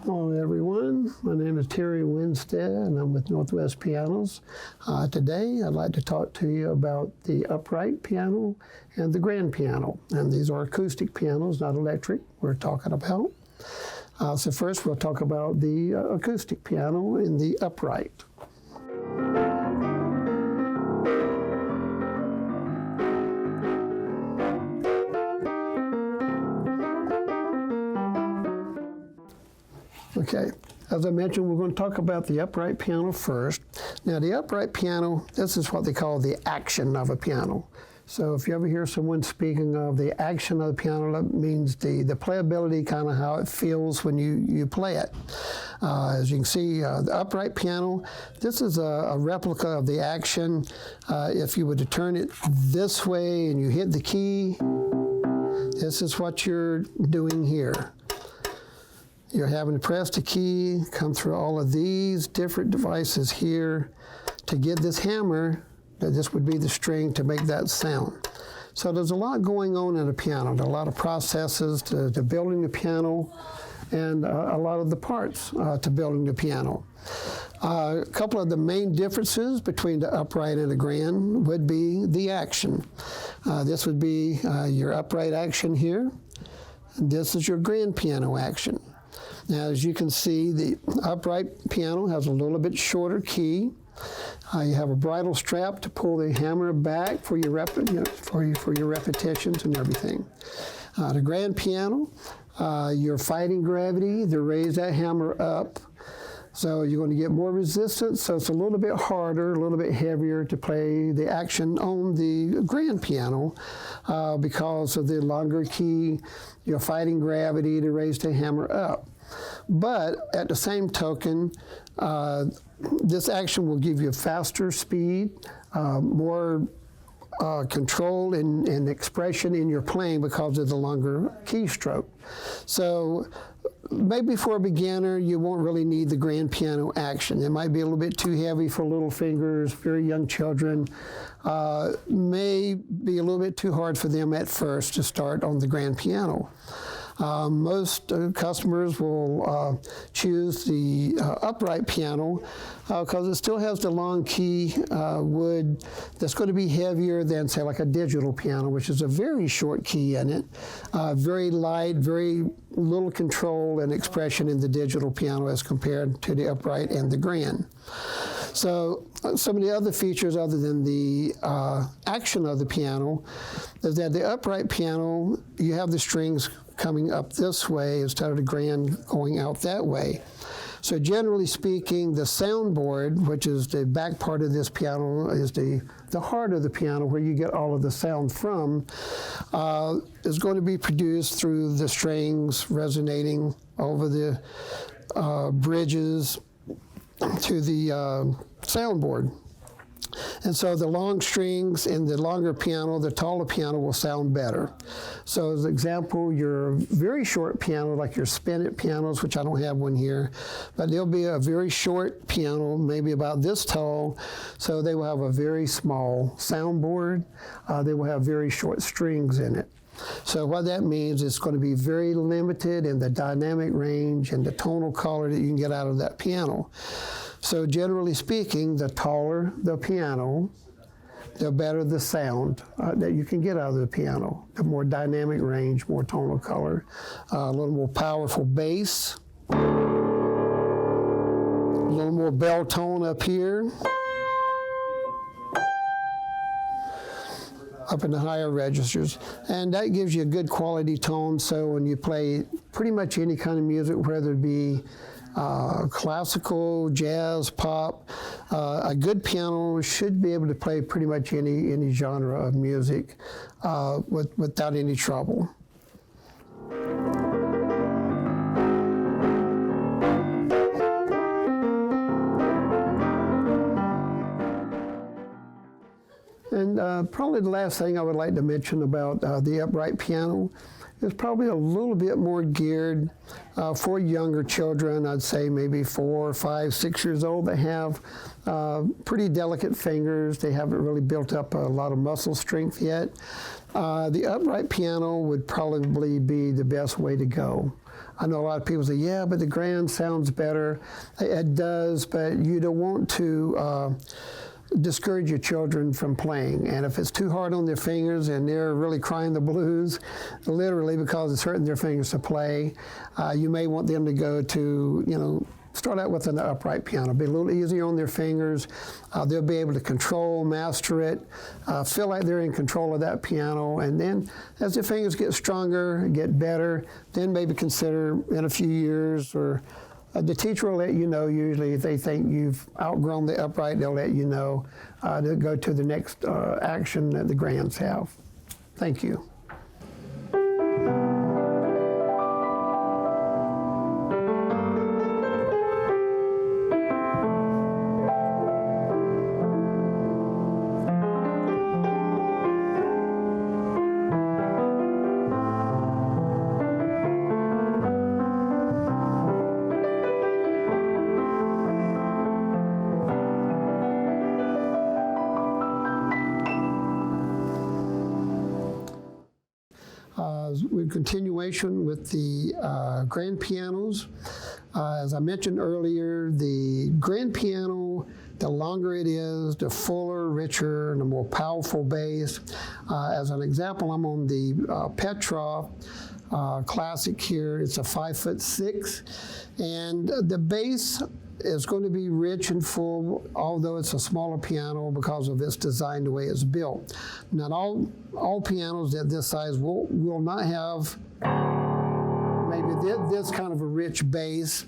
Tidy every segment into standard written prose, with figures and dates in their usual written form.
Hello everyone, my name is Terry Winstead and I'm with Northwest Pianos. Today I'd like to talk to you about the upright piano and the grand piano. And these are acoustic pianos, not electric, we're talking about. So first we'll talk about the acoustic piano and the upright. Okay, as I mentioned, we're going to talk about the upright piano first. Now, the upright piano, this is what they call the action of a piano. So if you ever hear someone speaking of the action of the piano, that means the playability, kind of how it feels when you play it. As you can see, the upright piano, this is a replica of the action. If you were to turn it this way and you hit the key, this is what you're doing here. You're having to press the key, come through all of these different devices here to get this hammer, that this would be the string to make that sound. So there's a lot going on in a piano. There are a lot of processes to building the piano and a lot of the parts to building the piano. A couple of the main differences between the upright and the grand would be the action. This would be your upright action here. This is your grand piano action. Now, as you can see, the upright piano has a little bit shorter key. You have a bridle strap to pull the hammer back for your repetitions and everything. The grand piano, you're fighting gravity to raise that hammer up. So you're going to get more resistance, so it's a little bit harder, a little bit heavier to play the action on the grand piano because of the longer key. You're fighting gravity to raise the hammer up. But at the same token, this action will give you faster speed, more control and expression in your playing because of the longer keystroke. So maybe for a beginner, you won't really need the grand piano action. It might be a little bit too heavy for little fingers, very young children. May be a little bit too hard for them at first to start on the grand piano. Most customers will choose the upright piano because it still has the long key wood that's going to be heavier than, say, like a digital piano, which is a very short key in it, very light, very little control and expression in the digital piano as compared to the upright and the grand. So some of the other features other than the action of the piano is that the upright piano, you have the strings coming up this way instead of the grand going out that way. So generally speaking, the soundboard, which is the back part of this piano, is the heart of the piano where you get all of the sound from, is going to be produced through the strings resonating over the bridges to the soundboard. And so the long strings in the longer piano, the taller piano will sound better. So as an example, your very short piano, like your spinet pianos, which I don't have one here, but there'll be a very short piano, maybe about this tall, so they will have a very small soundboard. They will have very short strings in it. So what that means is it's going to be very limited in the dynamic range and the tonal color that you can get out of that piano. So generally speaking, the taller the piano, the better the sound that you can get out of the piano. The more dynamic range, more tonal color, a little more powerful bass, a little more bell tone up here, up in the higher registers. And that gives you a good quality tone, so when you play pretty much any kind of music, whether it be classical, jazz, pop, a good piano should be able to play pretty much any genre of music without any trouble. And probably the last thing I would like to mention about the upright piano is probably a little bit more geared for younger children. I'd say maybe 4, 5, 6 years old. They have pretty delicate fingers. They haven't really built up a lot of muscle strength yet. The upright piano would probably be the best way to go. I know a lot of people say, yeah, but the grand sounds better. It does, but you don't want to discourage your children from playing. And if it's too hard on their fingers and they're really crying the blues, literally because it's hurting their fingers to play, you may want them to go to, start out with an upright piano. Be a little easier on their fingers. They'll be able to control, master it, feel like they're in control of that piano. And then as their fingers get stronger, get better, then maybe consider in a few years, or the teacher will let you know. Usually if they think you've outgrown the upright, they'll let you know to go to the next action that the grands have. Thank you. Continuation with the grand pianos. As I mentioned earlier, the grand piano, the longer it is, the fuller, richer, and the more powerful bass. As an example, I'm on the Petrov Classic here. It's a 5'6", and the bass is going to be rich and full, although it's a smaller piano because of its design, the way it's built. Not all pianos at this size will not have maybe this kind of a rich bass.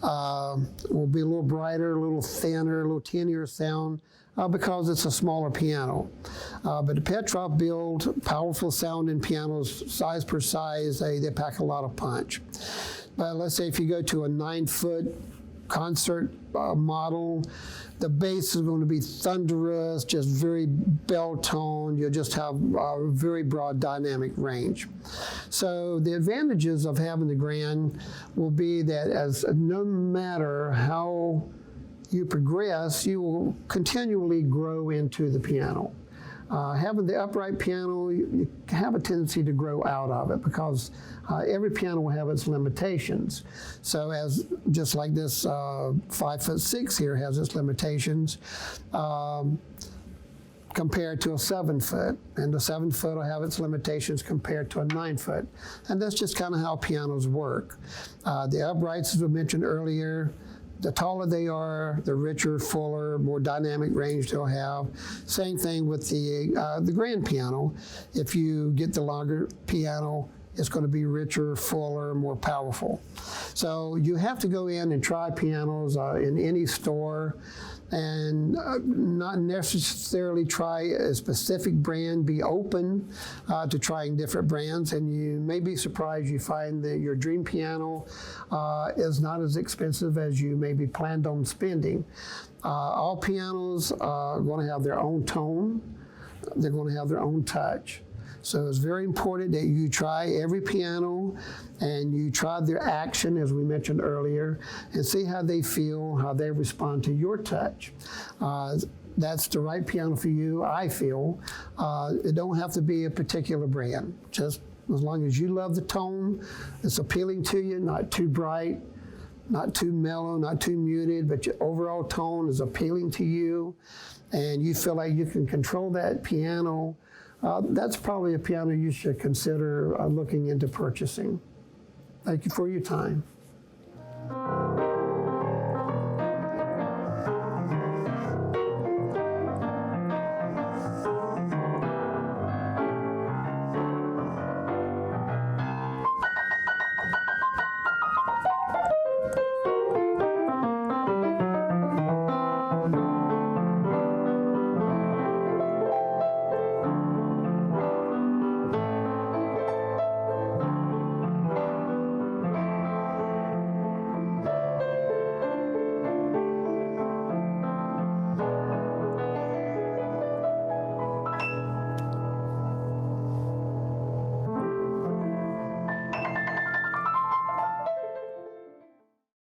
Will be a little brighter, a little thinner, a little tinnier sound because it's a smaller piano. But the Petrov build powerful sounding pianos, size per size, they pack a lot of punch. But let's say if you go to a 9-foot concert model, the bass is going to be thunderous, just very bell tone. You'll just have a very broad dynamic range. So the advantages of having the grand will be that as no matter how you progress, you will continually grow into the piano. Having the upright piano, you have a tendency to grow out of it because every piano will have its limitations. So just like this 5'6" here has its limitations compared to a 7-foot, and the 7-foot will have its limitations compared to a 9-foot. And that's just kind of how pianos work. The uprights, as we mentioned earlier, the taller they are, the richer, fuller, more dynamic range they'll have. Same thing with the grand piano. If you get the longer piano, it's going to be richer, fuller, more powerful. So you have to go in and try pianos in any store, and not necessarily try a specific brand. Be open to trying different brands, and you may be surprised you find that your dream piano is not as expensive as you maybe planned on spending. All pianos are going to have their own tone. They're going to have their own touch. So it's very important that you try every piano and you try their action, as we mentioned earlier, and see how they feel, how they respond to your touch. That's the right piano for you, I feel. It don't have to be a particular brand. Just as long as you love the tone, it's appealing to you, not too bright, not too mellow, not too muted, but your overall tone is appealing to you, and you feel like you can control that piano. That's probably a piano you should consider looking into purchasing. Thank you for your time.